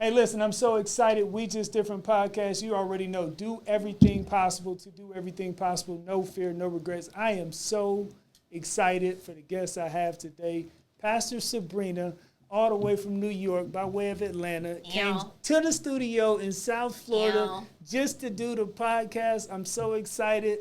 Hey, listen, I'm so excited. We Just Different podcast. You already know. Do everything possible to do everything possible. No fear, no regrets. I am so excited for the guests I have today. Pastor Sabrina, all the way from New York, by way of Atlanta, came to the studio in South Florida just to do the podcast. I'm so excited.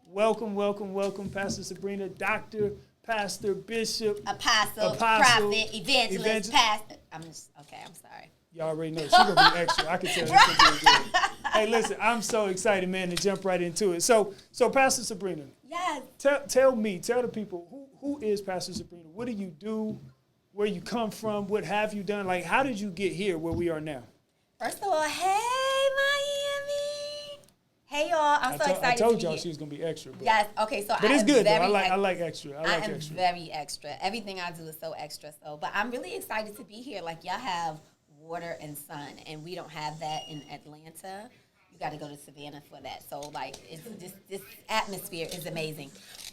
Welcome, welcome, welcome, Pastor Sabrina, Doctor, Pastor, Bishop, Apostle, Prophet, Evangelist, Pastor. I'm sorry. Y'all already know she's going to be extra. I can tell she's going to be good. Hey, listen, I'm so excited, man, to jump right into it. So Pastor Sabrina. Yes. Tell the people, who is Pastor Sabrina? What do you do? Where you come from? What have you done? Like, how did you get here where we are now? First of all, hey, Miami. Hey, y'all. I'm so excited I told to y'all be she was going to be extra. But, yes. Okay, so but it's good, though. I like extra. I am very extra. Everything I do is so extra. But I'm really excited to be here. Like, y'all have water and sun, and we don't have that in Atlanta. You got to go to Savannah for that. So, like, it's just, this atmosphere is amazing.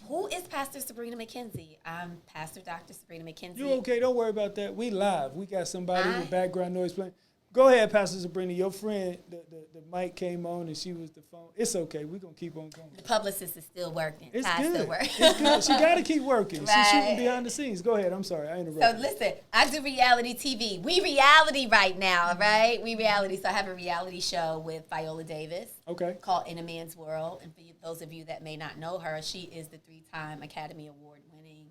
Who is Pastor Sabrina McKenzie? I'm Pastor Dr. Sabrina McKenzie. You okay? Don't worry about that. We live. We got somebody with background noise playing. Go ahead, Pastor Sabrina. Your friend, the mic came on and she was the phone. It's okay. We're going to keep on going. The publicist is still working. It's Ty's good. Still working. It's good. She got to keep working. Right. She's shooting behind the scenes. Go ahead. I'm sorry. I interrupted. So listen, I do reality TV. We reality right now, right? We reality. So I have a reality show with Viola Davis. Okay. Called In a Man's World. And for those of you that may not know her, she is the 3-time Academy Award winning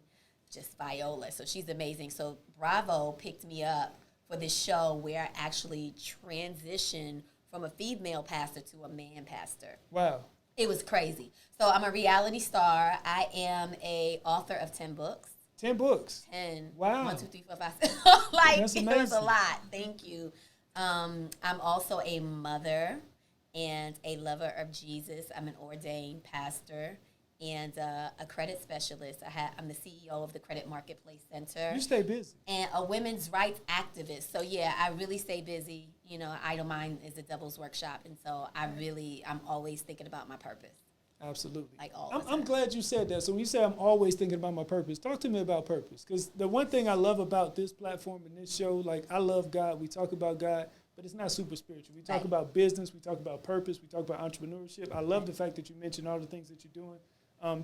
just Viola. So she's amazing. So Bravo picked me up for this show where I actually transitioned from a female pastor to a man pastor. Wow. It was crazy. So I'm a reality star. I am a author of 10 books. 10 books? 10. Wow. 1, 2, 3, 4, 5, 6. Like, that's amazing. It was a lot. Thank you. I'm also a mother and a lover of Jesus. I'm an ordained pastor and a credit specialist. I'm the CEO of the Credit Marketplace Center. You stay busy. And a women's rights activist. So, yeah, I really stay busy. You know, Idle Mind is a devil's workshop. And so I'm always thinking about my purpose. Absolutely. Like all the time. I'm glad you said that. So when you say I'm always thinking about my purpose, talk to me about purpose. Because the one thing I love about this platform and this show, like, I love God. We talk about God, but it's not super spiritual. We talk about business. We talk about purpose. We talk about entrepreneurship. I love the fact that you mentioned all the things that you're doing.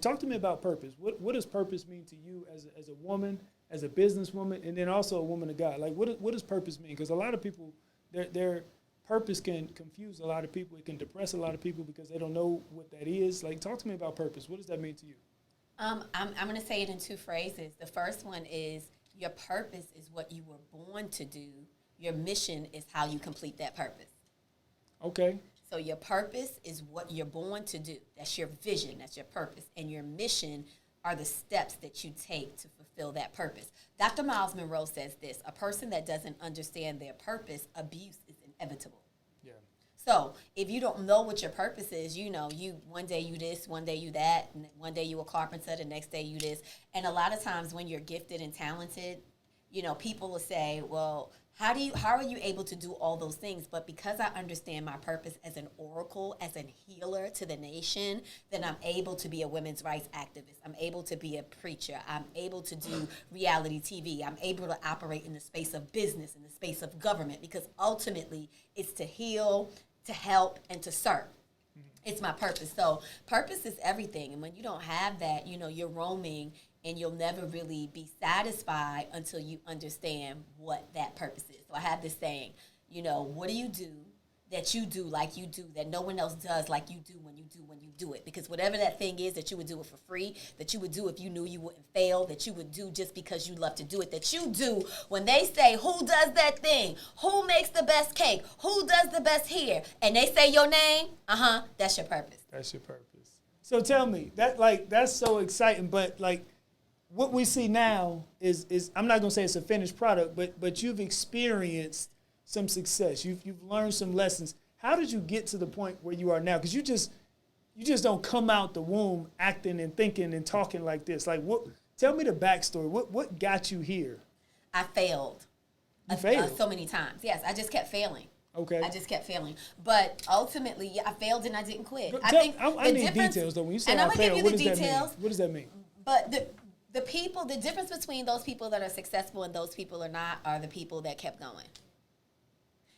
Talk to me about purpose. What does purpose mean to you as a woman, as a businesswoman, and then also a woman of God? Like, what does purpose mean? Because a lot of people, their purpose can confuse a lot of people. It can depress a lot of people because they don't know what that is. Like, talk to me about purpose. What does that mean to you? I'm going to say it in 2 phrases. The first one is your purpose is what you were born to do. Your mission is how you complete that purpose. Okay. So your purpose is what you're born to do. That's your vision. That's your purpose. And your mission are the steps that you take to fulfill that purpose. Dr. Miles Monroe says this: a person that doesn't understand their purpose, abuse is inevitable. Yeah. So if you don't know what your purpose is, you one day you this, one day you that, and one day you a carpenter, the next day you this. And a lot of times when you're gifted and talented, people will say, well, how are you able to do all those things? But because I understand my purpose as an oracle, as a healer to the nation, then I'm able to be a women's rights activist. I'm able to be a preacher. I'm able to do reality TV. I'm able to operate in the space of business, in the space of government, because ultimately it's to heal, to help, and to serve. It's my purpose. So purpose is everything. And when you don't have that, you're roaming and you'll never really be satisfied until you understand what that purpose is. So I have this saying, what do you do that you do like you do, that no one else does like you do when you do it? Because whatever that thing is that you would do it for free, that you would do if you knew you wouldn't fail, that you would do just because you love to do it, that you do when they say, who does that thing? Who makes the best cake? Who does the best hair? And they say your name, that's your purpose. That's your purpose. So tell me, that's so exciting, but what we see now is I'm not going to say it's a finished product, but you've experienced some success. You've learned some lessons. How did you get to the point where you are now? Because you just don't come out the womb acting and thinking and talking like this. Like, tell me the backstory. What got you here? I failed. You failed? So many times. Yes, I just kept failing. Okay. I just kept failing. But ultimately, I failed and I didn't quit. I need details, though. When you say I failed, what does that mean? But the difference between those people that are successful and those people are not are the people that kept going.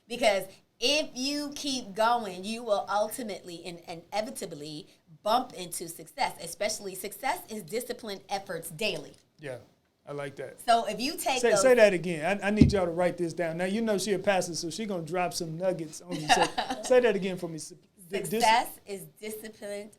Because if you keep going, you will ultimately and inevitably bump into success. Especially success is disciplined efforts daily. Yeah, I like that. So if you take say that again. I need y'all to write this down. Now, you know she a pastor, so she going to drop some nuggets on you. So say that again for me. Success is disciplined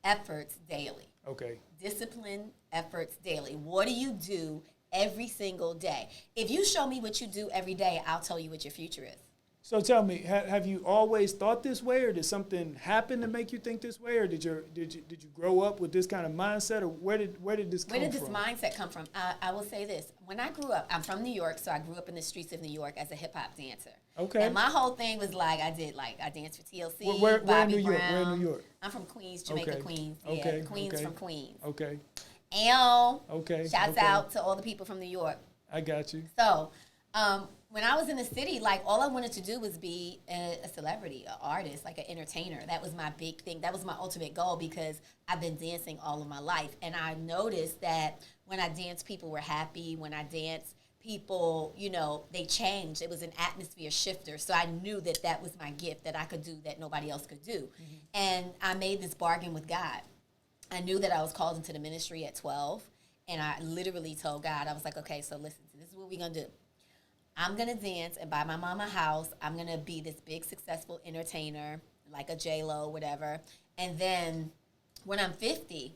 efforts daily. Okay. Disciplined efforts daily. What do you do every single day? If you show me what you do every day, I'll tell you what your future is. So tell me, have you always thought this way, or did something happen to make you think this way, or did you grow up with this kind of mindset, or where did this come from? Where did this mindset come from? I will say this: when I grew up, I'm from New York, so I grew up in the streets of New York as a hip hop dancer. Okay. And my whole thing was I danced for TLC. Where Bobby in New York? Brown. Where in New York? I'm from Queens, Jamaica, Okay. Queens. Okay. Yeah, Queens Okay. from Queens. Okay. And shouts Okay. out to all the people from New York. I got you. So, when I was in the city, all I wanted to do was be a celebrity, an artist, like an entertainer. That was my big thing. That was my ultimate goal because I've been dancing all of my life. And I noticed that when I danced, people were happy. When I danced, people, they changed. It was an atmosphere shifter. So I knew that was my gift that I could do that nobody else could do. Mm-hmm. And I made this bargain with God. I knew that I was called into the ministry at 12. And I literally told God, I was like, okay, so listen, this is what we're going to do. I'm going to dance and buy my mom a house. I'm going to be this big, successful entertainer, like a J-Lo, whatever. And then when I'm 50,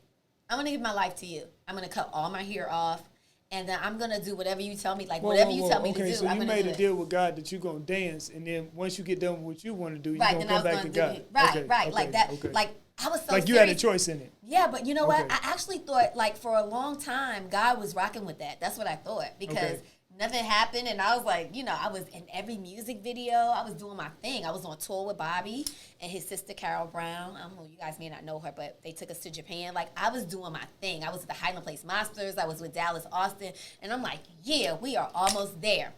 I'm going to give my life to you. I'm going to cut all my hair off. And then I'm going to do whatever you tell me, whatever you tell me to do. So you made a deal deal with God that you're going to dance, and then once you get done with what you want to do, you're going to come back to God. Right. Like that. Okay. Like, I was so like you serious. had a choice in it. Yeah, but you know what? I actually thought, for a long time, God was rocking with that. That's what I thought. Because nothing happened, and I was I was in every music video. I was doing my thing. I was on tour with Bobby and his sister, Carol Brown. I don't know, you guys may not know her, but they took us to Japan. I was doing my thing. I was at the Highland Place Masters. I was with Dallas Austin. And I'm like, yeah, we are almost there.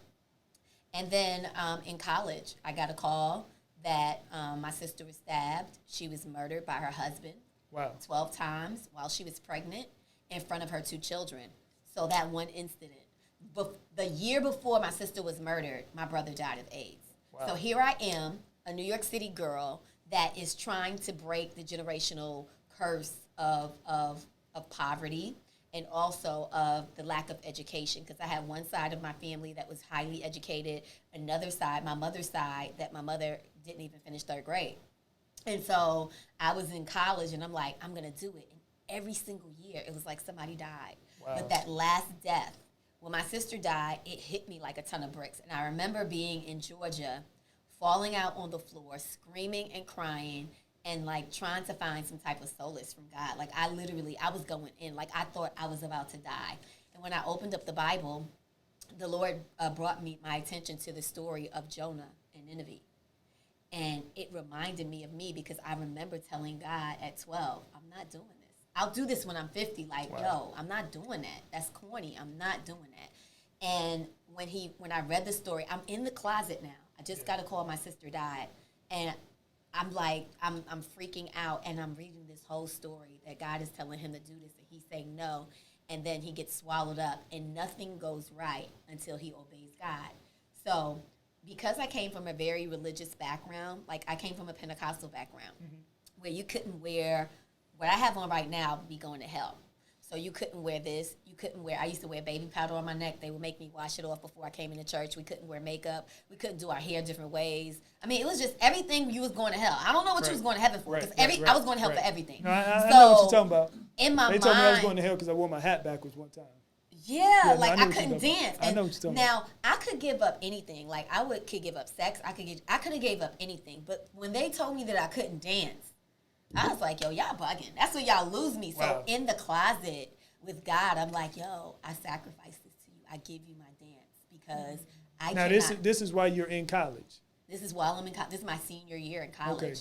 And then in college, I got a call that my sister was stabbed. She was murdered by her husband 12 times while she was pregnant in front of her 2 children. So that one incident. The year before my sister was murdered, my brother died of AIDS. Wow. So here I am, a New York City girl that is trying to break the generational curse of poverty and also of the lack of education. Because I had one side of my family that was highly educated, another side, my mother's side, that my mother didn't even finish 3rd grade. And so I was in college, and I'm like, I'm going to do it. And every single year, it was like somebody died. Wow. But that last death, when my sister died, it hit me like a ton of bricks. And I remember being in Georgia, falling out on the floor, screaming and crying, and trying to find some type of solace from God. I was going in. I thought I was about to die. And when I opened up the Bible, the Lord brought my attention to the story of Jonah and Nineveh. And it reminded me of me because I remember telling God at 12, I'm not doing this. I'll do this when I'm 50. Yo, I'm not doing that. That's corny. I'm not doing that. And when I read the story, I'm in the closet now. I just got a call. My sister died. And I'm I'm freaking out. And I'm reading this whole story that God is telling him to do this. And he's saying no. And then he gets swallowed up. And nothing goes right until he obeys God. So because I came from a very religious background, I came from a Pentecostal background, where you couldn't wear what I have on right now, be going to hell. So you couldn't wear this. I used to wear baby powder on my neck. They would make me wash it off before I came into church. We couldn't wear makeup. We couldn't do our hair different ways. I mean, it was just everything. You was going to hell. I don't know what you was going to heaven for, because I was going to hell for everything. No, I know what you're talking about. In my mind, they told me I was going to hell because I wore my hat backwards one time. Yeah, I couldn't dance. I know what you're talking about. Now, I could give up anything. Could give up sex. I could have gave up anything. But when they told me that I couldn't dance, I was like, yo, y'all bugging. That's where y'all lose me. So in the closet with God, I'm like, yo, I sacrifice this to you. I give you my dance because I now cannot. This is why you're in college. This is while I'm in college. This is my senior year in college. Okay.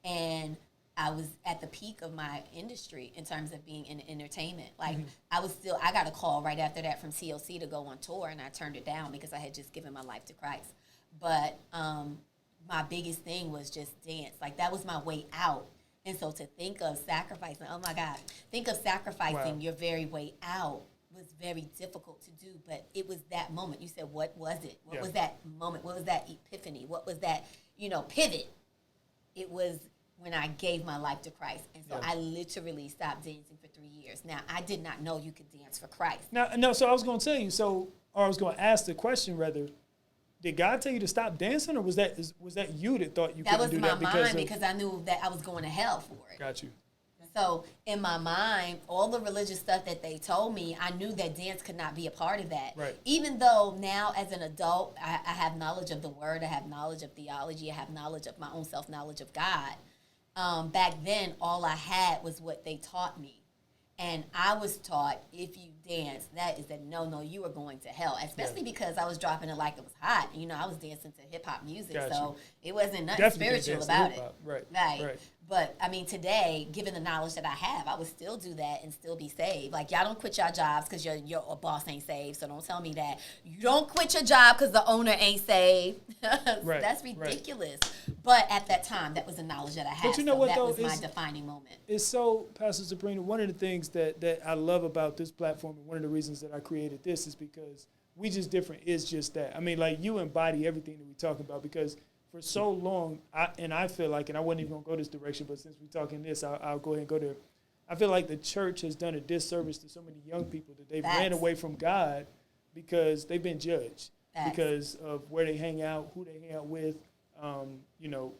And I was at the peak of my industry in terms of being in entertainment. I got a call right after that from TLC to go on tour, and I turned it down because I had just given my life to Christ. But my biggest thing was just dance. That was my way out. And so to think of sacrificing, oh my God, think of sacrificing your very way out was very difficult to do, but it was that moment. You said, what was it? What Yeah. was that moment? What was that epiphany? What was that, pivot? It was when I gave my life to Christ. And so Yeah. I literally stopped dancing for 3 years. Now, I did not know you could dance for Christ. Now, no, so I was going to tell you, or I was going to ask the question rather, did God tell you to stop dancing, or was that you that thought you couldn't do that? That was my mind because I knew that I was going to hell for it. Got you. So in my mind, all the religious stuff that they told me, I knew that dance could not be a part of that. Right. Even though now as an adult, I have knowledge of the word, I have knowledge of theology, I have knowledge of my own self-knowledge of God. Back then, all I had was what they taught me. And I was taught, if you dance, that is no, you are going to hell. Especially because I was dropping it like it was hot. I was dancing to hip-hop music, Gotcha. so it wasn't nothing Definitely spiritual can't about dance to it. hip-hop. Right. But, today, given the knowledge that I have, I would still do that and still be saved. Like, y'all don't quit your jobs because your boss ain't saved, so don't tell me that. You don't quit your job because the owner ain't saved. Right. That's ridiculous. Right. But at that time, that was the knowledge that I had. But you know what, that though? was my defining moment. It's so, Pastor Sabrina, one of the things that I love about this platform, and one of the reasons that I created this is because we just different. It's just that. Like, you embody everything that we talk about, because for so long, I feel like, and I wasn't even going to go this direction, but since we're talking this, I'll go ahead and go there. I feel like the church has done a disservice to so many young people that they've ran away from God because they've been judged because of where they hang out, who they hang out with,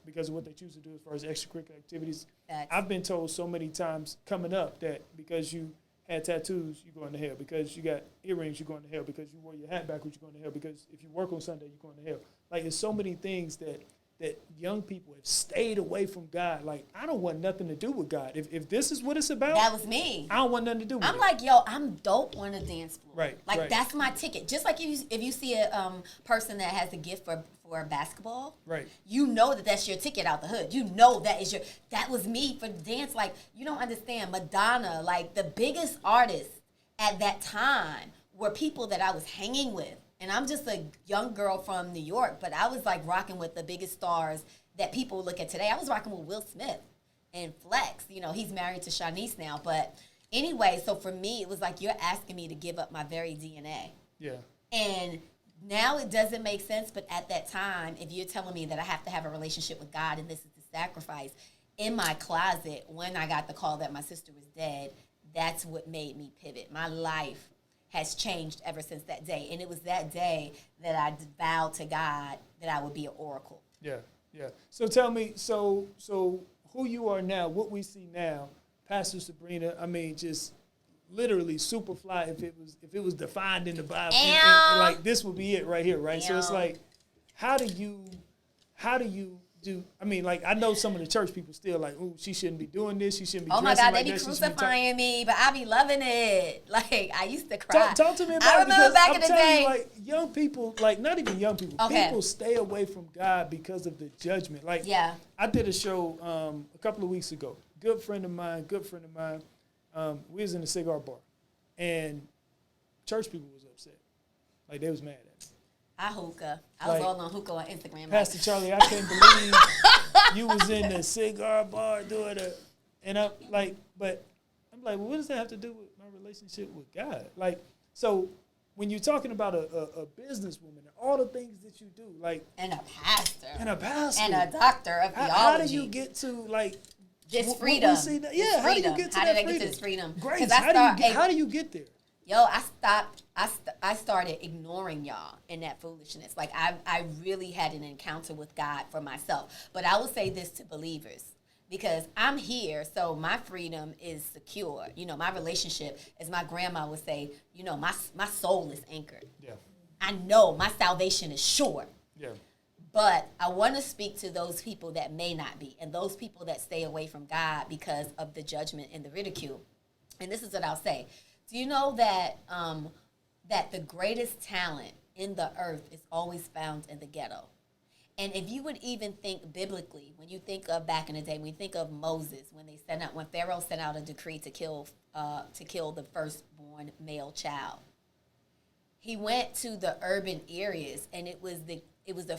because of what they choose to do as far as extracurricular activities. I've been told so many times coming up that because you had tattoos, you're going to hell. Because you got earrings, you're going to hell. Because you wore your hat backwards, you're going to hell. Because if you work on Sunday, you're going to hell. Like, there's so many things that young people have stayed away from God. Like, I don't want nothing to do with God. If this is what it's about, that was me. I don't want nothing to do with it. I'm like, yo, I'm dope on the dance floor. Right. Like, that's my ticket. Just like if you see a person that has a gift for basketball, right, you know that's your ticket out the hood. You know that was me for dance. Like, you don't understand. Madonna, like, the biggest artists at that time were people that I was hanging with. And I'm just a young girl from New York, but I was like rocking with the biggest stars that people look at today. I was rocking with Will Smith and Flex. He's married to Shanice now. But anyway, so for me, it was like you're asking me to give up my very DNA. Yeah. And now it doesn't make sense, but at that time, if you're telling me that I have to have a relationship with God and this is the sacrifice, in my closet, when I got the call that my sister was dead, that's what made me pivot. My life has changed ever since that day. And it was that day that I vowed to God that I would be an oracle. Yeah. So tell me, so who you are now, what we see now, Pastor Sabrina, just literally super fly if it was defined in the Bible. And like, this would be it right here, right? So it's like, how do you do, I know some of the church people still like, ooh, she shouldn't be doing this, she shouldn't be dressing like that. Oh my God, they be crucifying me, but I be loving it. Like, I used to cry. Talk to me about I it, remember because back I'm in the telling day. you, like, young people, like, not even young people, Okay. people stay away from God because of the judgment. Like, Yeah. I did a show a couple of weeks ago. Good friend of mine. We was in a cigar bar, and church people was upset. Like, they was mad at me. I hookah. I was all on hookah on Instagram. Pastor Charlie, I can't believe you was in the cigar bar doing it. And I'm like, well, what does that have to do with my relationship with God? Like, so when you're talking about a businesswoman and all the things that you do, like, and a pastor. And a doctor of theology. How do you get to, like, this freedom? How do you get to How that did I freedom? get to this freedom? Grace, how do you get there? Yo, I started ignoring y'all in that foolishness. Like, I really had an encounter with God for myself. But I will say this to believers, because I'm here, so my freedom is secure. My relationship, as my grandma would say, my soul is anchored. Yeah. I know my salvation is sure. Yeah. But I want to speak to those people that may not be, and those people that stay away from God because of the judgment and the ridicule. And this is what I'll say. Do you know that that the greatest talent in the earth is always found in the ghetto? And if you would even think biblically, when you think of back in the day, when you think of Moses, when Pharaoh sent out a decree to kill the firstborn male child, he went to the urban areas, and it was the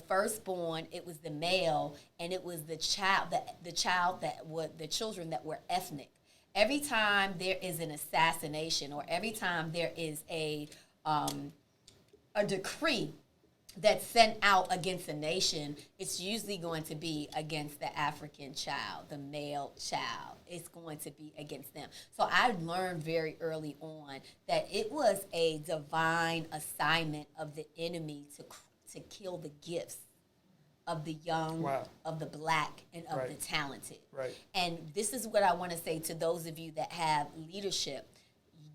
firstborn, it was the male, and it was the children that were ethnic. every time there is an assassination or every time there is a decree that's sent out against a nation, it's usually going to be against the African child, the male child. It's going to be against them. So I learned very early on that it was a divine assignment of the enemy to kill the gifts of the young, wow. of the black, and of right. the talented. Right. And this is what I want to say to those of you that have leadership.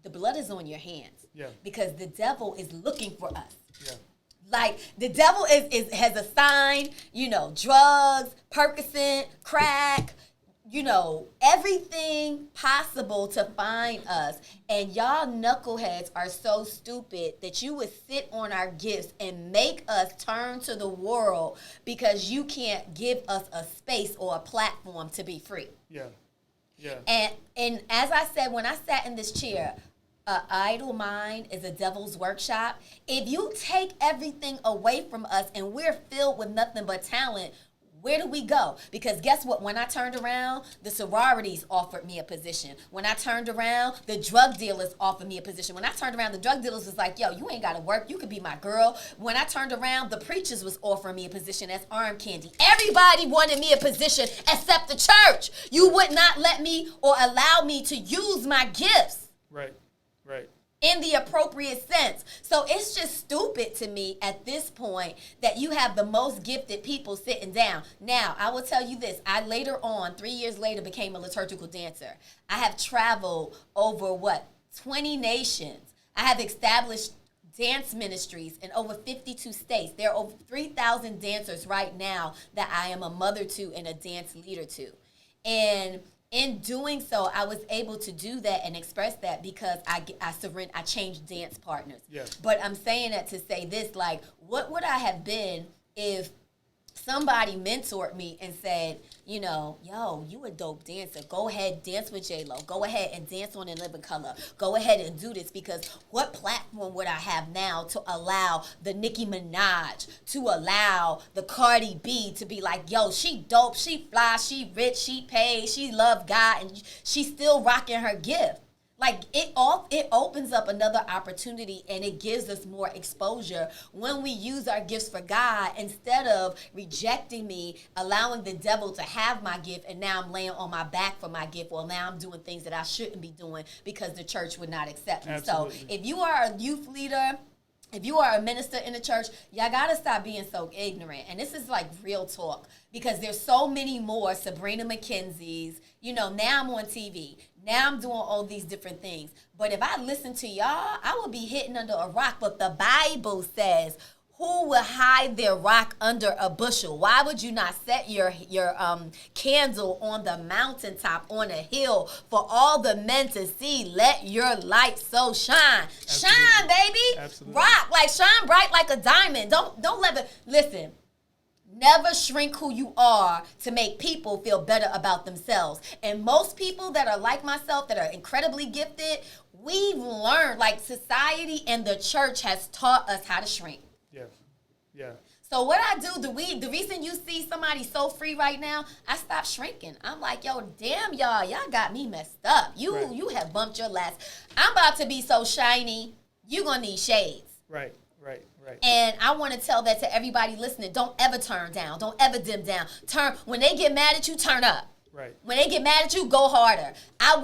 The blood is on your hands. Yeah. Because the devil is looking for us. Yeah. Like, the devil has assigned, drugs, Percocet, crack, everything possible to find us. And y'all knuckleheads are so stupid that you would sit on our gifts and make us turn to the world because you can't give us a space or a platform to be free. Yeah. Yeah. And as I said, when I sat in this chair, an idle mind is a devil's workshop. If you take everything away from us and we're filled with nothing but talent, where do we go? Because guess what? When I turned around, the sororities offered me a position. When I turned around, the drug dealers offered me a position. When I turned around, the drug dealers was like, yo, you ain't got to work. You could be my girl. When I turned around, the preachers was offering me a position as arm candy. Everybody wanted me a position except the church. You would not let me or allow me to use my gifts. Right. Right. In the appropriate sense. So it's just stupid to me at this point that you have the most gifted people sitting down. Now, I will tell you this. I later on, 3 years later, became a liturgical dancer. I have traveled over, 20 nations. I have established dance ministries in over 52 states. There are over 3,000 dancers right now that I am a mother to and a dance leader to. And in doing so, I was able to do that and express that because I changed dance partners. Yeah. But I'm saying that to say this, like, what would I have been if somebody mentored me and said, yo, you a dope dancer. Go ahead, dance with J-Lo. Go ahead and dance on In Living Color. Go ahead and do this, because what platform would I have now to allow the Nicki Minaj, to allow the Cardi B to be like, yo, she dope, she fly, she rich, she paid, she love God, and she's still rocking her gift. Like, it opens up another opportunity, and it gives us more exposure when we use our gifts for God instead of rejecting me, allowing the devil to have my gift, and now I'm laying on my back for my gift. Well, now I'm doing things that I shouldn't be doing because the church would not accept me. Absolutely. So if you are a youth leader, if you are a minister in the church, y'all got to stop being so ignorant. And this is like real talk, because there's so many more Sabrina McKenzies. Now I'm on TV. Now I'm doing all these different things. But if I listen to y'all, I will be hidden under a rock. But the Bible says, who will hide their rock under a bushel? Why would you not set your candle on the mountaintop, on a hill, for all the men to see? Let your light so shine. Absolutely. Shine, baby. Absolutely. Rock, like, shine bright like a diamond. Don't let it, listen. Never shrink who you are to make people feel better about themselves. And most people that are like myself, that are incredibly gifted, we've learned, like, society and the church has taught us how to shrink. Yeah. Yeah. So what I do, the reason you see somebody so free right now, I stop shrinking. I'm like, yo, damn, y'all got me messed up. You have bumped your last. I'm about to be so shiny, you gonna need shades. Right. And I want to tell that to everybody listening. Don't ever turn down. Don't ever dim down. When they get mad at you, turn up. Right. When they get mad at you, go harder. I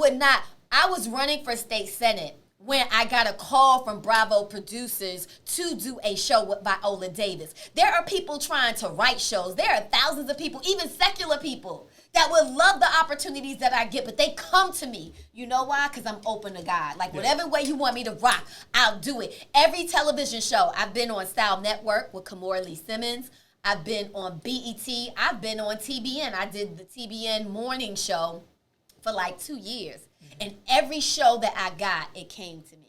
was running for state senate when I got a call from Bravo producers to do a show with Viola Davis. There are people trying to write shows. There are thousands of people, even secular people, that would love the opportunities that I get, but they come to me. You know why? Because I'm open to God. Like, whatever way you want me to rock, I'll do it. Every television show, I've been on Style Network with Kamora Lee Simmons. I've been on BET. I've been on TBN. I did the TBN morning show for like 2 years. Mm-hmm. And every show that I got, it came to me.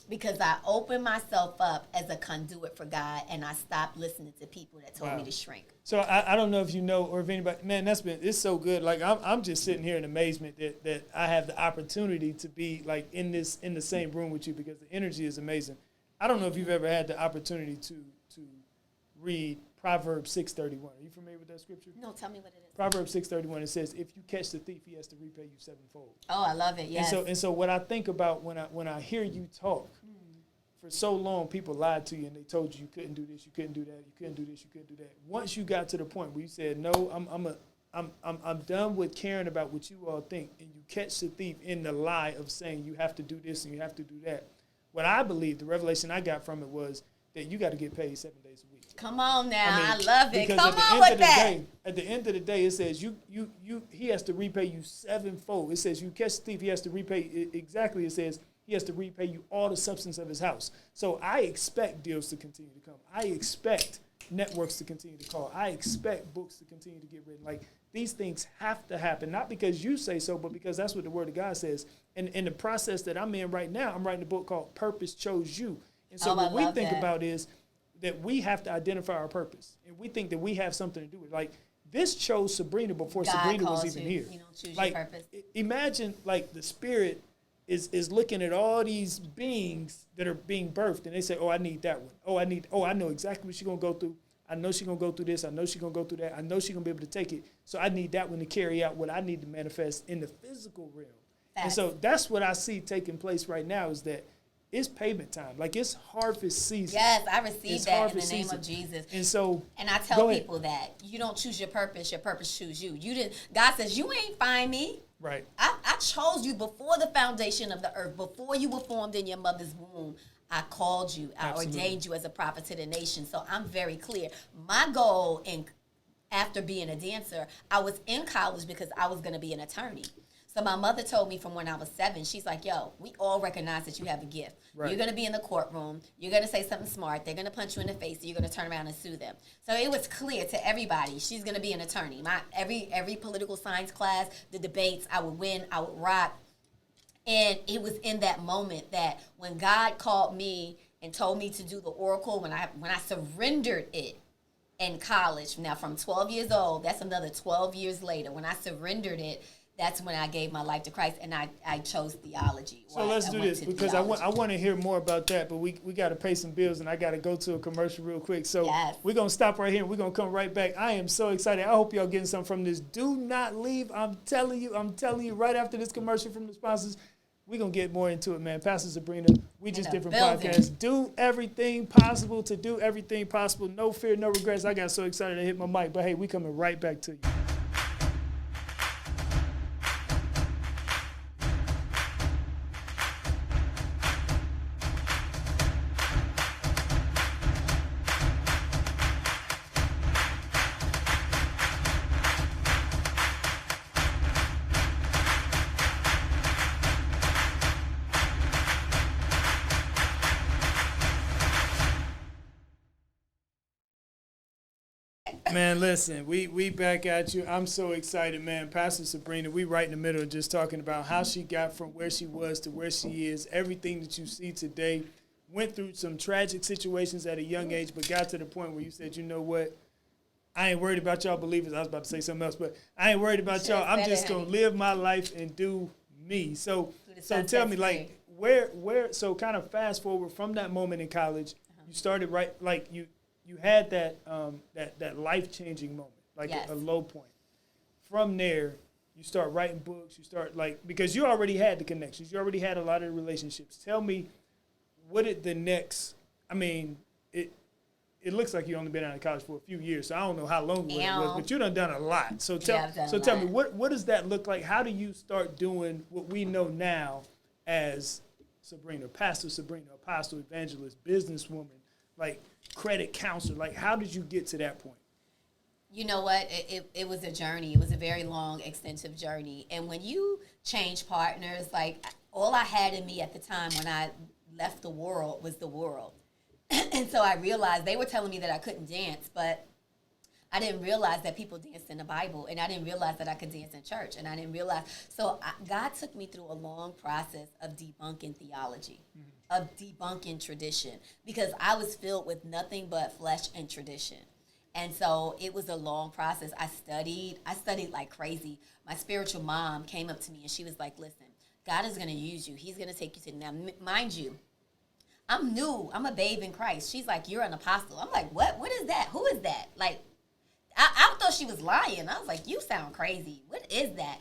Because I opened myself up as a conduit for God, and I stopped listening to people that told me to shrink. So I don't know if you know, or if anybody, man, it's so good. Like, I'm just sitting here in amazement that I have the opportunity to be like in the same room with you, because the energy is amazing. I don't know if you've ever had the opportunity to read Proverbs 6:31. Are you familiar with that scripture? No, tell me what it is. Proverbs 6:31, it says, if you catch the thief, he has to repay you sevenfold. Oh, I love it, yes. And so what I think about when I hear you talk, for so long people lied to you and they told you couldn't do this, you couldn't do that, you couldn't do this, you couldn't do that. Once you got to the point where you said, no, I'm done with caring about what you all think, and you catch the thief in the lie of saying you have to do this and you have to do that. What I believe, the revelation I got from it was that you got to get paid 7 days a week. Come on now, I love it. Because Come on with that. At the end of the day, it says he has to repay you sevenfold. It says you catch the thief, he has to repay exactly. It says he has to repay you all the substance of his house. So I expect deals to continue to come. I expect networks to continue to call. I expect books to continue to get written. Like, these things have to happen, not because you say so, but because that's what the Word of God says. And in the process that I'm in right now, I'm writing a book called Purpose Chose You. And so what we think about is that we have to identify our purpose. And we think that we have something to do with it. Like, this chose Sabrina before Sabrina was even here. You don't choose like, your purpose. Imagine, like, the Spirit is looking at all these beings that are being birthed, and they say, oh, I need that one. I know exactly what she's going to go through. I know she's going to go through this. I know she's going to go through that. I know she's going to be able to take it. So I need that one to carry out what I need to manifest in the physical realm. And so that's what I see taking place right now, is that it's payment time. Like, it's harvest season. Yes, I received that in the name of Jesus. And I tell people that you don't choose your purpose choose you. You didn't. God says, you ain't find me. Right. I chose you before the foundation of the earth, before you were formed in your mother's womb. I called you. I ordained you as a prophet to the nation. So I'm very clear. My goal after being a dancer, I was in college because I was going to be an attorney. So my mother told me from when I was 7, she's like, yo, we all recognize that you have a gift. Right. You're going to be in the courtroom. You're going to say something smart. They're going to punch you in the face. And you're going to turn around and sue them. So it was clear to everybody she's going to be an attorney. Every political science class, the debates, I would win. I would rock. And it was in that moment that when God called me and told me to do the oracle, when I surrendered it in college, now from 12 years old, that's another 12 years later, when I surrendered it, that's when I gave my life to Christ, and I chose theology. So let's do this, because I want to hear more about that, but we got to pay some bills, and I got to go to a commercial real quick. So We're going to stop right here, and we're going to come right back. I am so excited. I hope y'all getting something from this. Do not leave. I'm telling you, right after this commercial from the sponsors, we're going to get more into it, man. Pastor Sabrina, we just different podcasts. Do everything possible to do everything possible. No fear, no regrets. I got so excited to hit my mic, but hey, we coming right back to you. Man, listen, we back at you. I'm so excited, man. Pastor Sabrina, we right in the middle of just talking about how she got from where she was to where she is. Everything that you see today. Went through some tragic situations at a young age, but got to the point where you said, you know what? I ain't worried about y'all believers. I was about to say something else, but I ain't worried about y'all. I'm just going to live my life and do me. So tell me, like, where, so kind of fast forward from that moment in college, you started you had that that life-changing moment, like a low point. From there, you start writing books. You start, because you already had the connections. You already had a lot of the relationships. Tell me, what did the next, it looks like you only been out of college for a few years, so I don't know how long it was, but you done a lot. So tell me, what does that look like? How do you start doing what we know now as Sabrina, Pastor Sabrina, apostle, evangelist, businesswoman, like credit counselor? Like, how did you get to that point? You know what? It was a journey. It was a very long, extensive journey. And when you change partners, like, all I had in me at the time when I left the world was the world. And so I realized they were telling me that I couldn't dance, but I didn't realize that people danced in the Bible, and I didn't realize that I could dance in church, and I didn't realize. So God took me through a long process of debunking theology, of debunking tradition, because I was filled with nothing but flesh and tradition. And so it was a long process. I studied like crazy. My spiritual mom came up to me, and she was like, listen, God is going to use you. He's going to take you to, now, mind you, I'm new. I'm a babe in Christ. She's like, you're an apostle. I'm like, what? What is that? Who is that? Like, I thought she was lying. I was like, you sound crazy. What is that?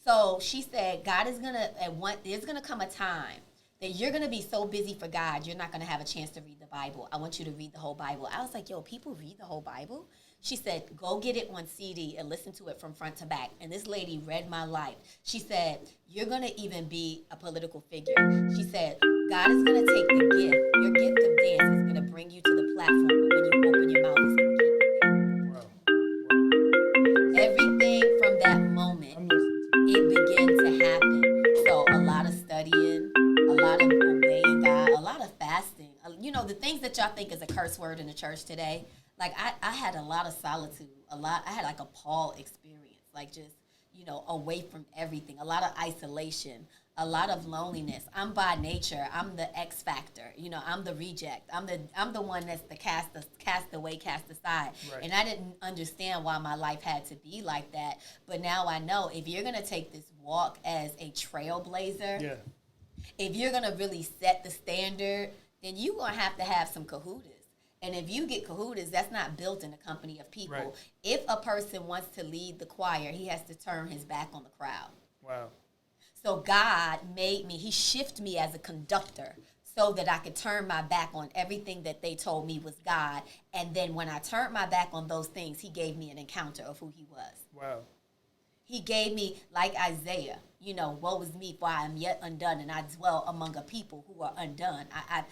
So she said, God is there's going to come a time that you're going to be so busy for God, you're not going to have a chance to read the Bible. I want you to read the whole Bible. I was like, yo, people read the whole Bible? She said, go get it on CD and listen to it from front to back. And this lady read my life. She said, you're going to even be a political figure. She said, God is going to take the gift. Your gift of dance is going to bring you to the platform. But when you open your mouth, it's going to keep you there. Wow. Everything from that moment, it began to happen. So a lot of studying, a lot of obeying God, a lot of fasting. You know, the things that y'all think is a curse word in the church today. Like, I had a lot of solitude, I had like a Paul experience, like just, you know, away from everything, a lot of isolation, a lot of loneliness. I'm by nature, I'm the X factor, you know, I'm the reject, I'm the one that's the cast away, cast aside. Right. And I didn't understand why my life had to be like that. But now I know if you're going to take this walk as a trailblazer, yeah, if you're going to really set the standard, then you're going to have some kahootas. And if you get kahootas, that's not built in a company of people. Right. If a person wants to lead the choir, he has to turn his back on the crowd. Wow. So God made me, he shifted me as a conductor so that I could turn my back on everything that they told me was God. And then when I turned my back on those things, he gave me an encounter of who he was. Wow. He gave me, like Isaiah, you know, woe is me, for I am yet undone, and I dwell among a people who are undone. I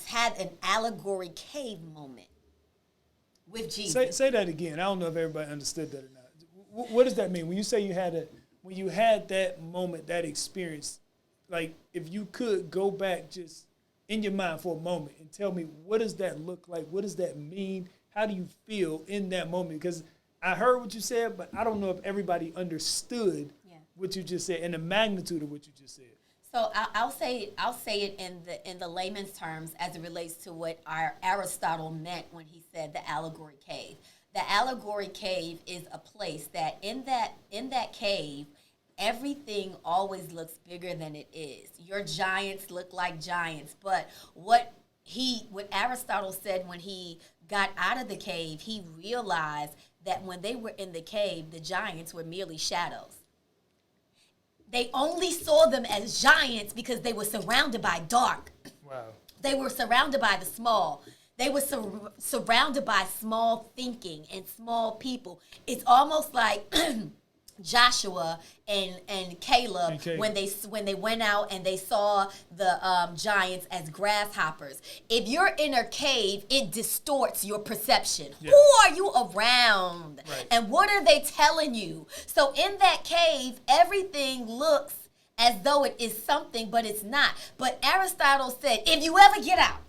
had an allegory cave moment with Jesus. Say that again. I don't know if everybody understood that or not. What does that mean? When you say when you had that moment, that experience, like if you could go back just in your mind for a moment and tell me, what does that look like? What does that mean? How do you feel in that moment? Because I heard what you said, but I don't know if everybody understood what you just said and the magnitude of what you just said. So I'll say it in the layman's terms as it relates to what Aristotle meant when he said the allegory cave. The allegory cave is a place that in that cave, everything always looks bigger than it is. Your giants look like giants, but what Aristotle said when he got out of the cave, he realized that when they were in the cave, the giants were merely shadows. They only saw them as giants because they were surrounded by dark. Wow. They were surrounded by the small. They were surrounded by small thinking and small people. It's almost like Joshua and Caleb when they went out and they saw the giants as grasshoppers. If you're in a cave, it distorts your perception. Yeah. Who are you around? Right. And what are they telling you? So in that cave, everything looks as though it is something, but it's not. But Aristotle said, if you ever get out,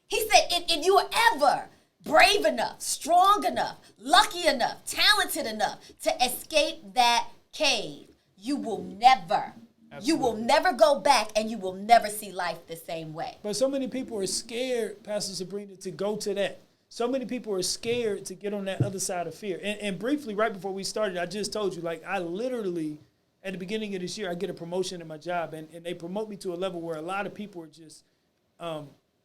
he said, if you are ever brave enough, strong enough, lucky enough, talented enough to escape that cave, you will never go back and you will never see life the same way. But so many people are scared, Pastor Sabrina, to go to that. So many people are scared to get on that other side of fear. And briefly, right before we started, I just told you, like, I literally, at the beginning of this year, I get a promotion in my job, and they promote me to a level where a lot of people are just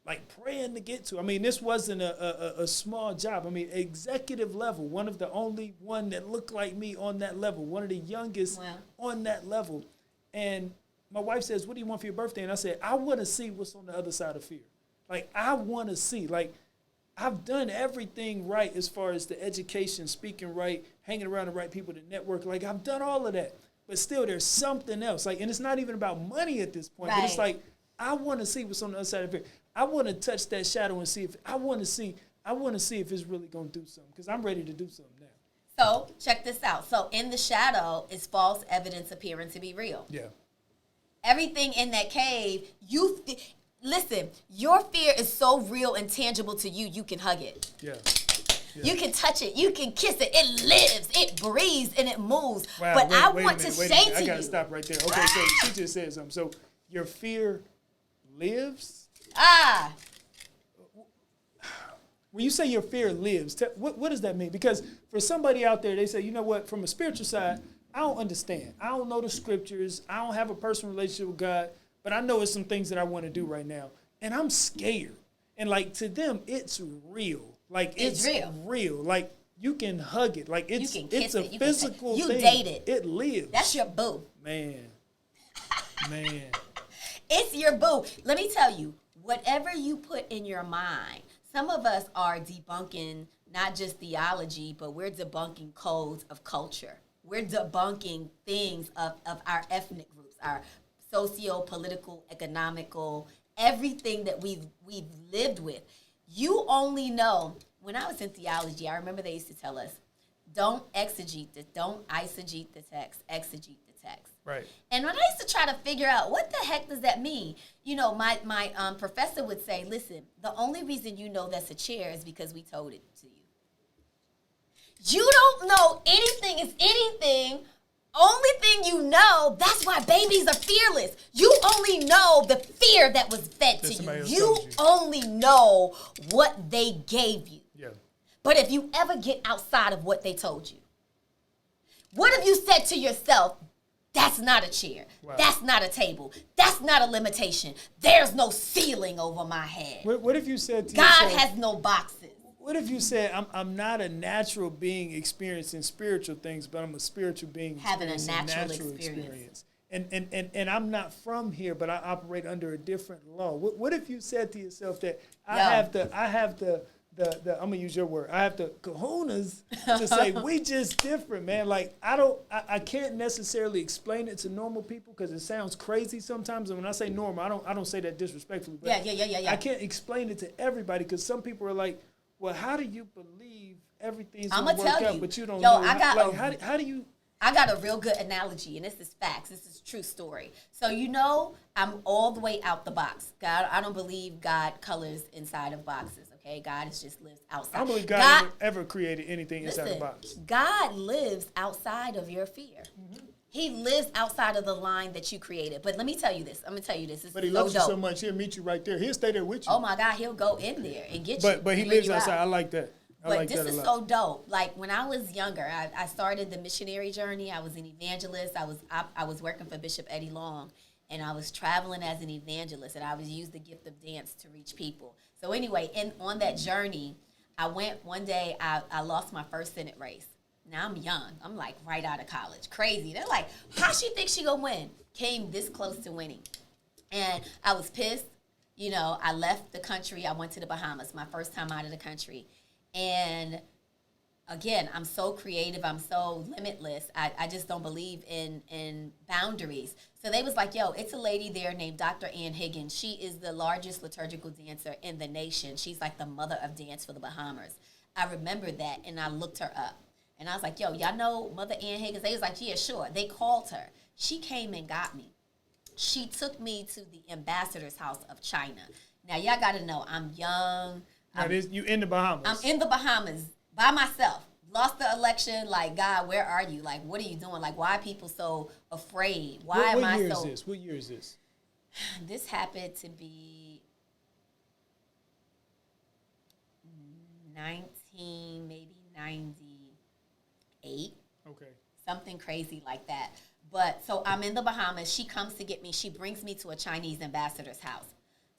like praying to get to. I mean, this wasn't a small job. I mean, executive level, one of the only one that looked like me on that level, one of the youngest on that level. And my wife says, what do you want for your birthday? And I said, I want to see what's on the other side of fear. Like, I want to see. Like, I've done everything right as far as the education, speaking right, hanging around the right people, the network. Like, I've done all of that. But still, there's something else. Like, and it's not even about money at this point. Right. But it's like, I want to see what's on the other side of fear. I want to touch that shadow and see if if it's really going to do something, because I'm ready to do something now. So check this out. So in the shadow is false evidence appearing to be real. Yeah. Everything in that cave, listen, your fear is so real and tangible to you, you can hug it. Yeah. You can touch it. You can kiss it. It lives. It breathes and it moves. Wow, but I want to say to you. I got to stop right there. Okay, so she just said something. So your fear lives? When you say your fear lives, what does that mean? Because for somebody out there, they say, you know what, from a spiritual side, I don't understand. I don't know the scriptures. I don't have a personal relationship with God, but I know it's some things that I want to do right now. and I'm scared. And like to them, it's real. Like it's real. Like you can hug it. Like it's a physical thing. You date it. It lives. That's your boo. Man. It's your boo. Let me tell you, whatever you put in your mind, some of us are debunking not just theology, but we're debunking codes of culture. We're debunking things of our ethnic groups, our socio-political, economical, everything that we've lived with. You only know, when I was in theology, I remember they used to tell us, don't eisegete the text, exegete the text. Right. And when I used to try to figure out what the heck does that mean, you know, my professor would say, listen, the only reason you know that's a chair is because we told it to you. You don't know anything is anything. Only thing you know, that's why babies are fearless. You only know the fear that was fed to you. You only know what they gave you. Yeah. But if you ever get outside of what they told you, what have you said to yourself? That's not a chair. Wow. That's not a table. That's not a limitation. There's no ceiling over my head. What if you said to God yourself, has no boxes? What if you said, I'm not a natural being experiencing spiritual things, but I'm a spiritual being having a natural experience. And I'm not from here, but I operate under a different law. What if you said to yourself that I have the I'm gonna use your word. I have the kahunas to say we just different, man. Like I can't necessarily explain it to normal people because it sounds crazy sometimes. And when I say normal, I don't say that disrespectfully. But yeah. I can't explain it to everybody because some people are like, well, how do you believe everything's gonna work out, but you don't know? How do you? I got a real good analogy, and this is facts. This is true story. So you know, I'm all the way out the box. God, I don't believe God colors inside of boxes. Okay, God just lives outside. I don't believe God ever created anything inside the box. God lives outside of your fear. Mm-hmm. He lives outside of the line that you created. But let me tell you this. I'm going to tell you this. But he loves you so much, he'll meet you right there. He'll stay there with you. Oh, my God. He'll go in there and get you. But he lives outside. I like that. But this is so dope. Like, when I was younger, I started the Missionary Journey. I was an evangelist. I was working for Bishop Eddie Long. And I was traveling as an evangelist. And I was used the gift of dance to reach people. So anyway, on that journey, I went one day, I lost my first Senate race. Now I'm young. I'm like right out of college. Crazy. They're like, how she think she gonna win? Came this close to winning. And I was pissed. You know, I left the country. I went to the Bahamas, my first time out of the country. And again, I'm so creative. I'm so limitless. I just don't believe in boundaries. So they was like, yo, it's a lady there named Dr. Ann Higgins. She is the largest liturgical dancer in the nation. She's like the mother of dance for the Bahamas. I remembered that, and I looked her up. And I was like, yo, y'all know Mother Ann Higgins? They was like, yeah, sure. They called her. She came and got me. She took me to the ambassador's house of China. Now, y'all got to know, I'm young. You in the Bahamas. I'm in the Bahamas by myself. Lost the election. Like, God, where are you? Like, what are you doing? Like, why are people so afraid? What year is this? What year is this? This happened to be maybe 98. Okay. Something crazy like that. But so I'm in the Bahamas. She comes to get me. She brings me to a Chinese ambassador's house.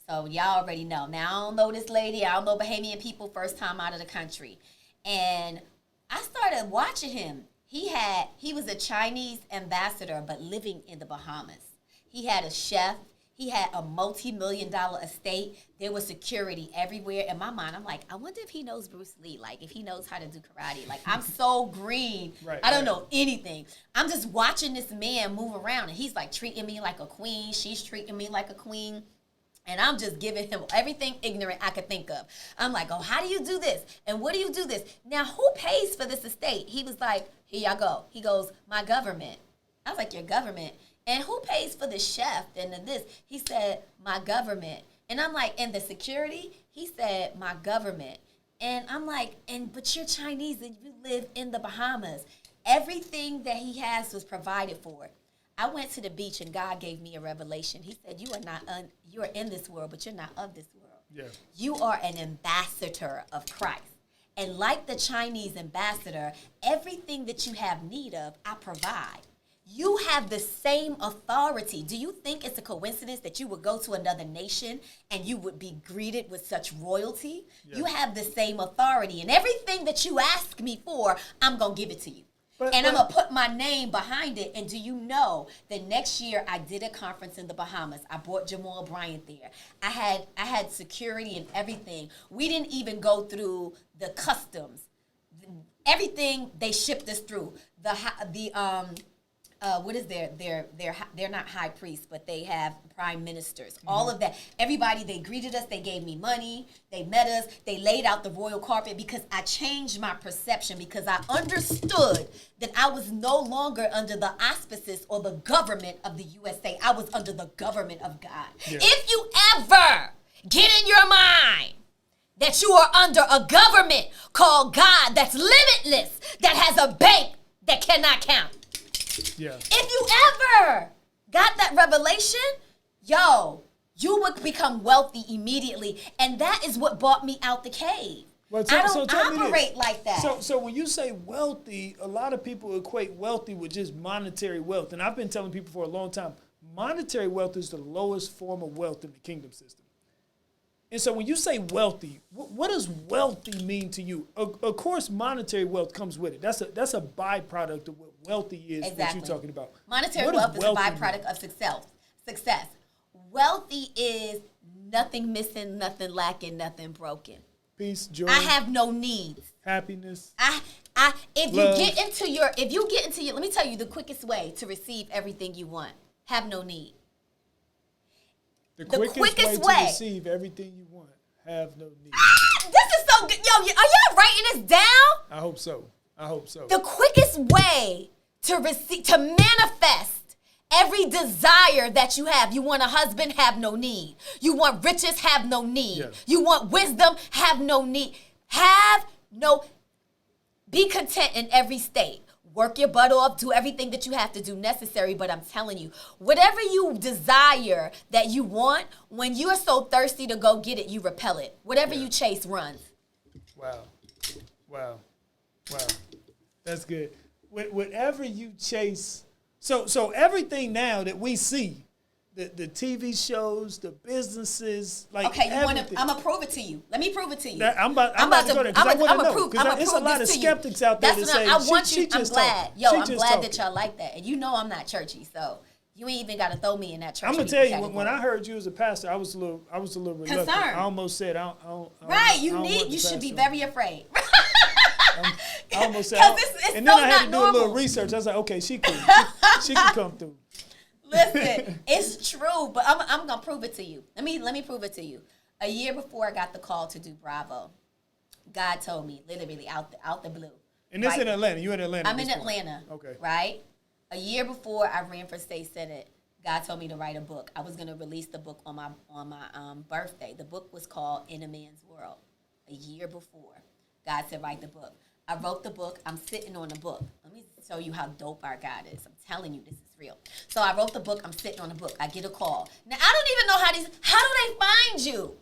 So y'all already know. Now, I don't know this lady. I don't know Bahamian people, first time out of the country. And I started watching him. He was a Chinese ambassador, but living in the Bahamas. He had a chef. He had a multi-million-dollar estate. There was security everywhere. In my mind, I'm like, I wonder if he knows Bruce Lee, like if he knows how to do karate. Like, I'm so green. I don't know anything. I'm just watching this man move around, and he's like treating me like a queen. She's treating me like a queen. And I'm just giving him everything ignorant I could think of. I'm like, oh, how do you do this? And what do you do this? Now, who pays for this estate? He was like, here y'all go. He goes, my government. I was like, your government? And who pays for the chef and this? He said, my government. And I'm like, and the security? He said, my government. And I'm like, but you're Chinese and you live in the Bahamas. Everything that he has was provided for. I went to the beach and God gave me a revelation. He said, you are in this world, but you're not of this world. Yeah. You are an ambassador of Christ. And like the Chinese ambassador, everything that you have need of, I provide. You have the same authority. Do you think it's a coincidence that you would go to another nation and you would be greeted with such royalty? Yes. You have the same authority. And everything that you ask me for, I'm going to give it to you. I'm going to put my name behind it. And do you know that next year I did a conference in the Bahamas. I brought Jamal Bryant there. I had security and everything. We didn't even go through the customs. Everything they shipped us through. What is they're not high priests, but they have prime ministers. Mm-hmm. All of that. Everybody, they greeted us. They gave me money. They met us. They laid out the royal carpet because I changed my perception, because I understood that I was no longer under the auspices or the government of the USA. I was under the government of God. Yeah. If you ever get in your mind that you are under a government called God that's limitless, that has a bank that cannot count. Yeah. If you ever got that revelation, you would become wealthy immediately. And that is what brought me out the cave. Well, I don't operate like that. So when you say wealthy, a lot of people equate wealthy with just monetary wealth. And I've been telling people for a long time, monetary wealth is the lowest form of wealth in the kingdom system. And so when you say wealthy, what does wealthy mean to you? Of course, monetary wealth comes with it. That's a byproduct of what wealthy is. Exactly. That you're talking about. Monetary wealth is a byproduct of success. Wealthy is nothing missing, nothing lacking, nothing broken. Peace, joy. I have no needs. Happiness. If you get into your, let me tell you the quickest way to receive everything you want. Have no need. The quickest way to receive everything you want, have no need. This is so good. Yo, are y'all writing this down? I hope so. The quickest way to manifest every desire that you have. You want a husband, have no need. You want riches, have no need. Yes. You want wisdom, have no need. Be content in every state. Work your butt off, do everything that you have to do necessary, but I'm telling you, whatever you desire that you want, when you are so thirsty to go get it, you repel it. Whatever you chase runs. Wow. That's good. Whatever you chase, so everything now that we see, the TV shows, the businesses, like okay, I'm gonna prove it to you. Let me prove it to you. I'm about to go there because I want to know. Because there's a lot of skeptics out there that say, I'm glad. I'm glad that y'all like that. And you know I'm not churchy, so you ain't even got to throw me in that church. I'm gonna tell you, when I heard you as a pastor, I was a little reluctant. Concerned. I almost said, you should be very afraid. I almost said, and then I had to do a little research. I was like, okay, she can come through. Listen, it's true, but I'm gonna prove it to you. Let me prove it to you. A year before I got the call to do Bravo, God told me literally out the blue. And this in Atlanta. You in Atlanta? I'm in Atlanta. Okay. Right. A year before I ran for state senate, God told me to write a book. I was gonna release the book on my birthday. The book was called In a Man's World. A year before, God said write the book. I wrote the book. I'm sitting on the book. Let me show you how dope our God is. I'm telling you, this is real. So I wrote the book. I'm sitting on the book. I get a call. Now, I don't even know how do they find you?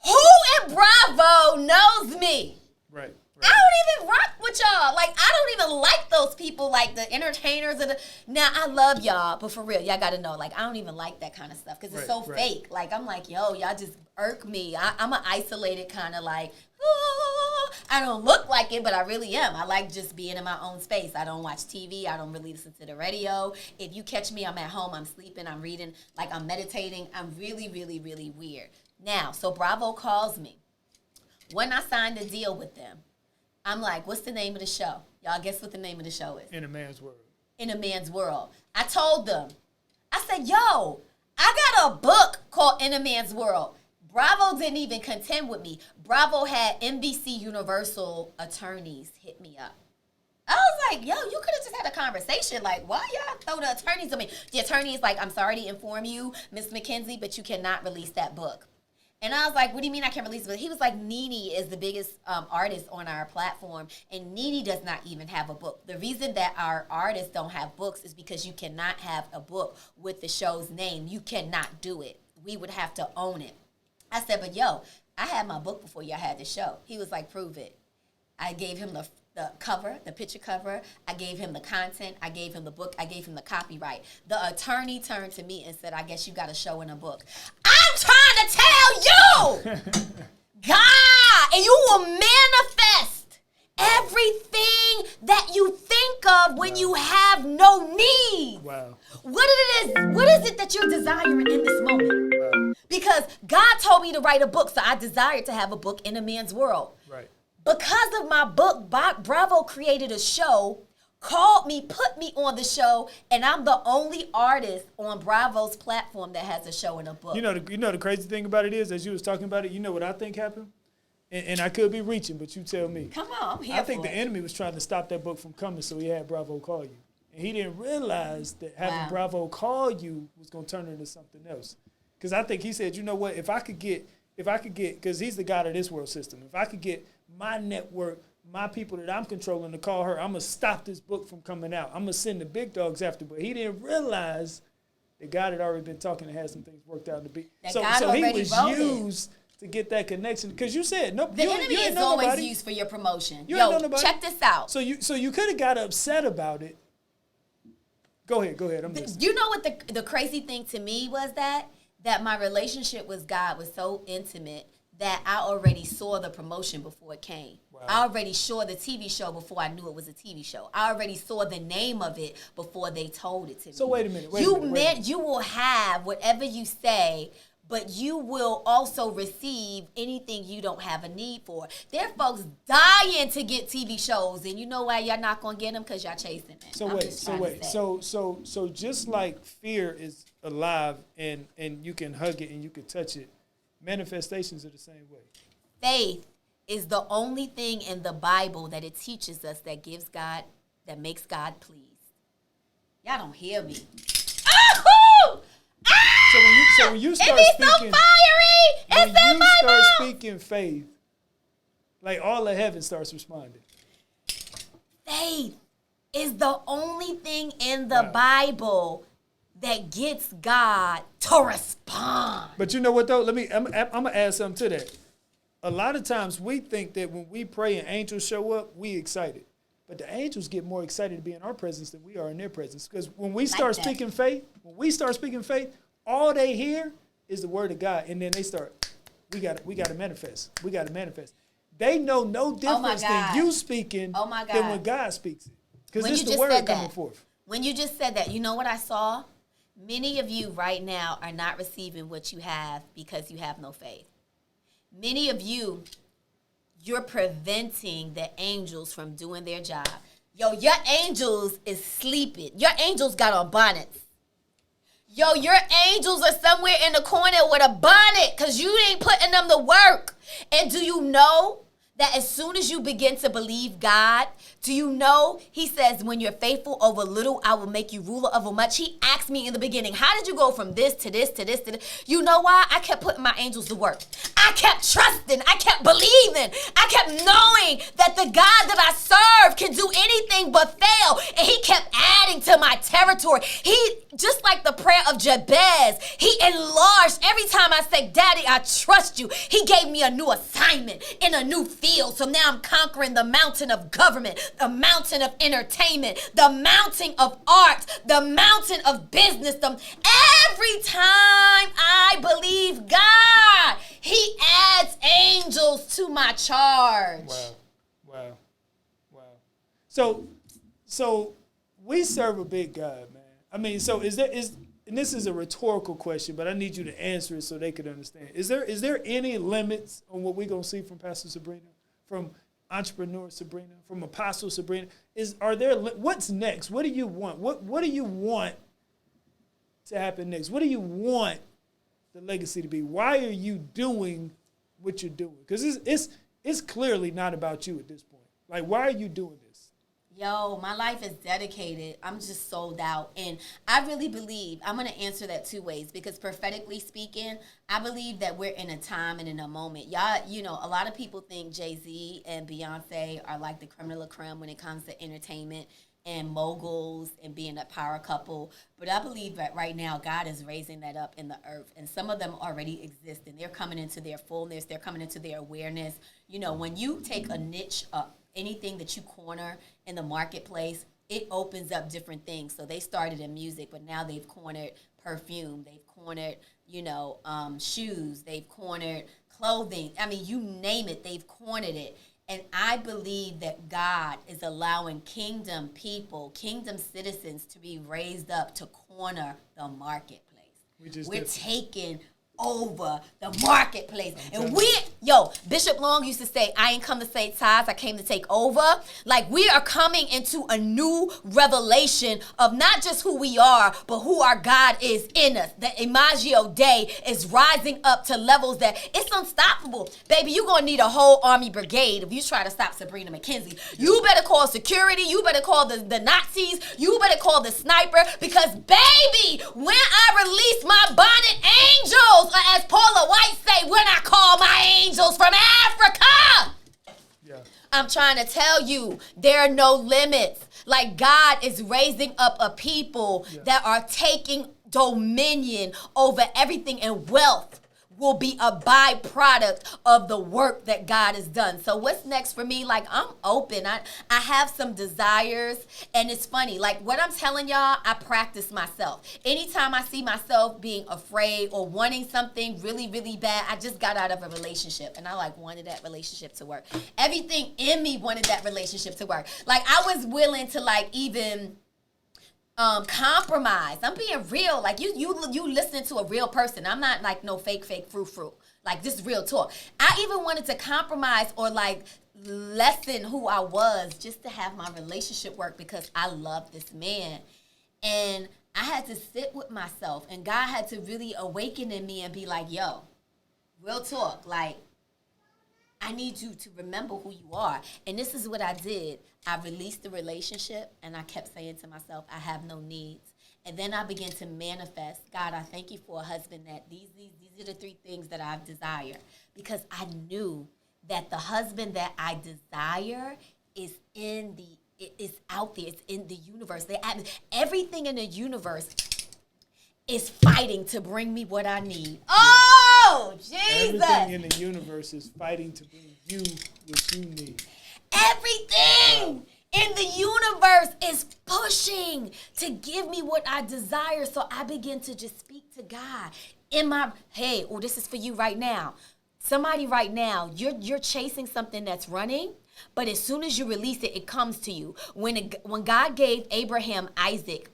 Who in Bravo knows me? Right. I don't even rock with y'all. Like, I don't even like those people, like the entertainers. Now, I love y'all, but for real, y'all got to know, like, I don't even like that kind of stuff because it's so fake. Like, I'm like, yo, y'all just irk me. I'm an isolated kind of like, I don't look like it, but I really am. I like just being in my own space. I don't watch TV. I don't really listen to the radio. If you catch me, I'm at home. I'm sleeping. I'm reading. Like, I'm meditating. I'm really, really, really weird. Now, so Bravo calls me. When I signed the deal with them, I'm like, what's the name of the show? Y'all guess what the name of the show is? In a Man's World. In a Man's World. I told them. I said, yo, I got a book called In a Man's World. Bravo didn't even contend with me. Bravo had NBC Universal attorneys hit me up. I was like, yo, you could have just had a conversation. Like, why y'all throw the attorneys on me? The attorney is like, I'm sorry to inform you, Miss McKenzie, but you cannot release that book. And I was like, what do you mean I can't release it? He was like, Nene is the biggest artist on our platform, and Nene does not even have a book. The reason that our artists don't have books is because you cannot have a book with the show's name. You cannot do it. We would have to own it. I said, but yo, I had my book before y'all had the show. He was like, prove it. I gave him the cover, the picture cover. I gave him the content. I gave him the book. I gave him the copyright. The attorney turned to me and said, I guess you got a show in a book. I'm trying to tell you, God, and you will manifest everything that you think of when you have no need. Wow. What is it that you're desiring in this moment? Wow. Because God told me to write a book, so I desired to have a book in a man's world. Right. Because of my book, Bravo created a show, called me, put me on the show, and I'm the only artist on Bravo's platform that has a show and a book. You know the crazy thing about it is, as you was talking about it, you know what I think happened? And I could be reaching, but you tell me. Come on, I'm here I think for the it. enemy was trying to stop that book from coming, so he had Bravo call you. And he didn't realize that having Bravo call you was going to turn into something else. Because I think he said, you know what, if I could get, because he's the God of this world system, if I could get my network, my people that I'm controlling to call her, I'm going to stop this book from coming out. I'm going to send the big dogs after. But he didn't realize that God had already been talking and had some things worked out to be. So he was used to get that connection. Because you said, nope, the enemy is always used for your promotion. Yo, check this out. So you could have got upset about it. Go ahead. I'm listening. You know what the crazy thing to me was that my relationship with God was so intimate that I already saw the promotion before it came. Wow. I already saw the TV show before I knew it was a TV show. I already saw the name of it before they told it to me. So wait a minute. You will have whatever you say, but you will also receive anything you don't have a need for. There are folks dying to get TV shows, and you know why y'all not gonna get them? Because y'all chasing it. So just like fear is alive and you can hug it and you can touch it, manifestations are the same way. Faith is the only thing in the Bible that it teaches us that makes God pleased. Y'all don't hear me. So when you start speaking, so fiery. It's in my start mouth. speaking faith, like all of heaven starts responding. Faith is the only thing in the Bible that gets God to respond. But you know what though? I'm gonna add something to that. A lot of times we think that when we pray and angels show up, we excited. But the angels get more excited to be in our presence than we are in their presence. Because when we start speaking faith, all they hear is the word of God, and then they start, we got to manifest. We got to manifest. They know no difference than you speaking than when God speaks it. Because it's the word coming forth. When you just said that, you know what I saw? Many of you right now are not receiving what you have because you have no faith. Many of you, you're preventing the angels from doing their job. Yo, your angels is sleeping. Your angels got on bonnets. Yo, your angels are somewhere in the corner with a bonnet because you ain't putting them to work. And do you know that as soon as you begin to believe God, do you know he says, when you're faithful over little, I will make you ruler over much. He asked me in the beginning, how did you go from this to this to this to this? You know why? I kept putting my angels to work. I kept trusting. I kept believing. I kept knowing that the God that I serve can do anything but fail. And he kept adding to my territory. He, just like the prayer of Jabez, he enlarged. Every time I said, Daddy, I trust you, he gave me a new assignment in a new field. So now I'm conquering the mountain of government, the mountain of entertainment, the mountain of art, the mountain of business. Every time I believe God, he adds angels to my charge. Wow. So we serve a big God, man. I mean, so and this is a rhetorical question, but I need you to answer it so they can understand. Is there any limits on what we're gonna see from Pastor Sabrina, from entrepreneur Sabrina, from Apostle Sabrina? What's next? What do you want? What do you want to happen next? What do you want the legacy to be? Why are you doing what you're doing? Because it's clearly not about you at this point. Like, why are you doing this? Yo, my life is dedicated. I'm just sold out. And I really believe, I'm going to answer that two ways, because prophetically speaking, I believe that we're in a time and in a moment. Y'all, a lot of people think JayZ and Beyonce are like the creme de la creme when it comes to entertainment and moguls and being a power couple. But I believe that right now God is raising that up in the earth. And some of them already exist, and they're coming into their fullness. They're coming into their awareness. When you take a niche up, anything that you corner in the marketplace, it opens up different things. So they started in music, but now they've cornered perfume. They've cornered, shoes. They've cornered clothing. I mean, you name it, they've cornered it. And I believe that God is allowing kingdom people, kingdom citizens to be raised up to corner the marketplace. We're taking over the marketplace. And Bishop Long used to say, I ain't come to say tithes, I came to take over. Like, we are coming into a new revelation of not just who we are, but who our God is in us. The Imago Dei is rising up to levels that it's unstoppable. Baby, you're going to need a whole army brigade if you try to stop Sabrina McKenzie. You better call security. You better call the Nazis. You better call the sniper, because, baby, when I release my bonnet angels, or as Paula White say, when I call my angels from Africa, I'm trying to tell you, there are no limits. Like, God is raising up a people that are taking dominion over everything, and wealth will be a byproduct of the work that God has done. So what's next for me? Like, I'm open. I have some desires, and it's funny. Like, what I'm telling y'all, I practice myself. Anytime I see myself being afraid or wanting something really, really bad, I just got out of a relationship, and I wanted that relationship to work. Everything in me wanted that relationship to work. Like, I was willing to even compromise. I'm being real. Like, you listening to a real person. I'm not like no fake frou. Like, this is real talk. I even wanted to compromise or lessen who I was just to have my relationship work, because I love this man. And I had to sit with myself, and God had to really awaken in me and be like, yo, real talk. Like, I need you to remember who you are. And this is what I did. I released the relationship, and I kept saying to myself, I have no needs. And then I began to manifest, God, I thank you for a husband that these are the 3 things that I desire. Because I knew that the husband that I desire is it's out there. It's in the universe. Everything in the universe is fighting to bring me what I need. Oh, Jesus! Everything in the universe is fighting to bring you what you need. Everything in the universe is pushing to give me what I desire. So I begin to just speak to God this is for you right now. Somebody right now, you're chasing something that's running, but as soon as you release it, it comes to you. When God gave Abraham Isaac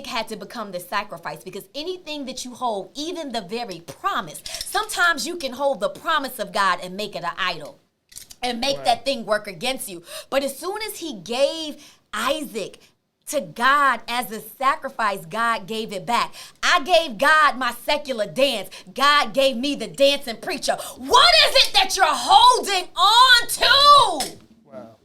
had to become the sacrifice, because anything that you hold, even the very promise, sometimes you can hold the promise of God and make it an idol and make that thing work against you. But as soon as he gave Isaac to God as a sacrifice, God gave it back. I gave God my secular dance. God gave me the dancing preacher. What is it that you're holding on to? Wow.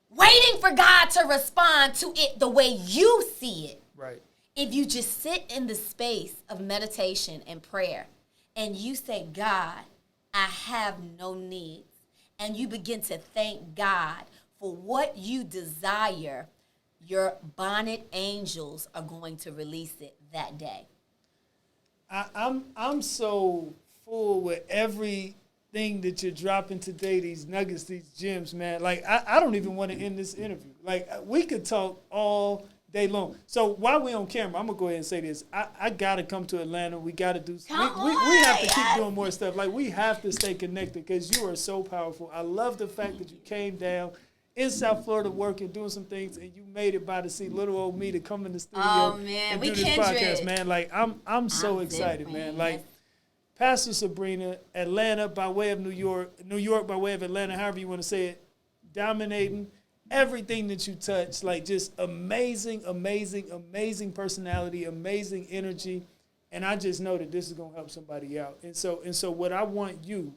Waiting for God to respond to it the way you see it. Right. If you just sit in the space of meditation and prayer, and you say, God, I have no needs, and you begin to thank God for what you desire, your bonnet angels are going to release it that day. I'm so full with everything that you're dropping today, these nuggets, these gems, man. Like, I don't even want to end this interview. Like, we could talk all day long. So while we're on camera, I'm going to go ahead and say this. I got to come to Atlanta. We got to do we have to keep doing more stuff. Like, we have to stay connected, because you are so powerful. I love the fact that you came down in South Florida working, doing some things, and you made it by the sea, little old me, to come in the studio and do this podcast, man. Like, I'm so excited, man. Like, Pastor Sabrina, Atlanta by way of New York, New York by way of Atlanta, however you want to say it, dominating everything that you touch. Like, just amazing personality, amazing energy. And I just know that this is going to help somebody out. And so what I want you,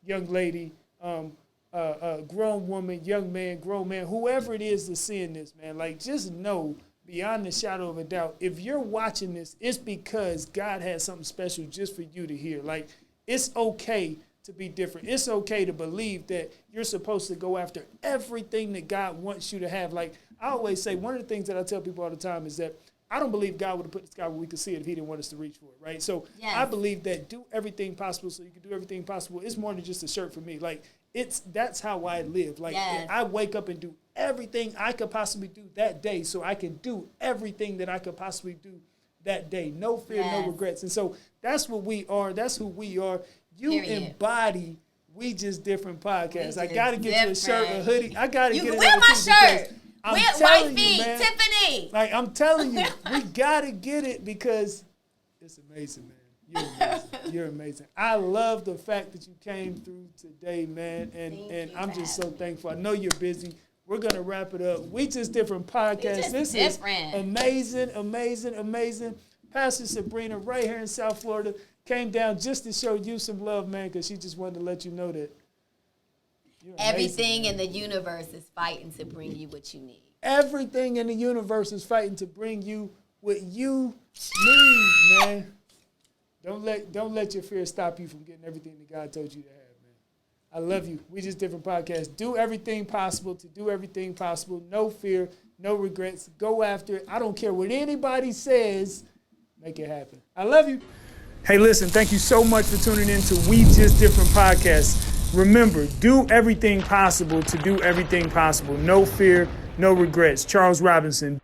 young lady, grown woman, young man, grown man, whoever it is that's seeing this, man, like, just know beyond the shadow of a doubt, if you're watching this, it's because God has something special just for you to hear. Like, it's okay to be different. It's okay to believe that you're supposed to go after everything that God wants you to have. Like, I always say, one of the things that I tell people all the time is that I don't believe God would have put the sky where we could see it if he didn't want us to reach for it, right? So yes. I believe that do everything possible so you can do everything possible. It's more than just a shirt for me. Like, that's how I live. Like I wake up and do everything I could possibly do that day so I can do everything that I could possibly do that day. No fear, no regrets. And so that's what we are. That's who we are. You embody We Just Different podcast. I got to get you a shirt, a hoodie. I got to get it. Wear my shirt. White feet, man, Tiffany. Like, I'm telling you, we got to get it because it's amazing, man. You're amazing. You're amazing. I love the fact that you came through today, man. And I'm just so thankful. I know you're busy. We're going to wrap it up. We Just Different podcast. This is amazing, amazing, amazing. Pastor Sabrina right here in South Florida came down just to show you some love, man, because she just wanted to let you know that everything in the universe is fighting to bring you what you need. Everything in the universe is fighting to bring you what you need, man. Don't let your fear stop you from getting everything that God told you to have, man. I love you. We Just Different podcast. Do everything possible to do everything possible. No fear, no regrets. Go after it. I don't care what anybody says. Make it happen. I love you. Hey, listen, thank you so much for tuning in to We Just Different podcast. Remember, do everything possible to do everything possible. No fear, no regrets. Charles Robinson.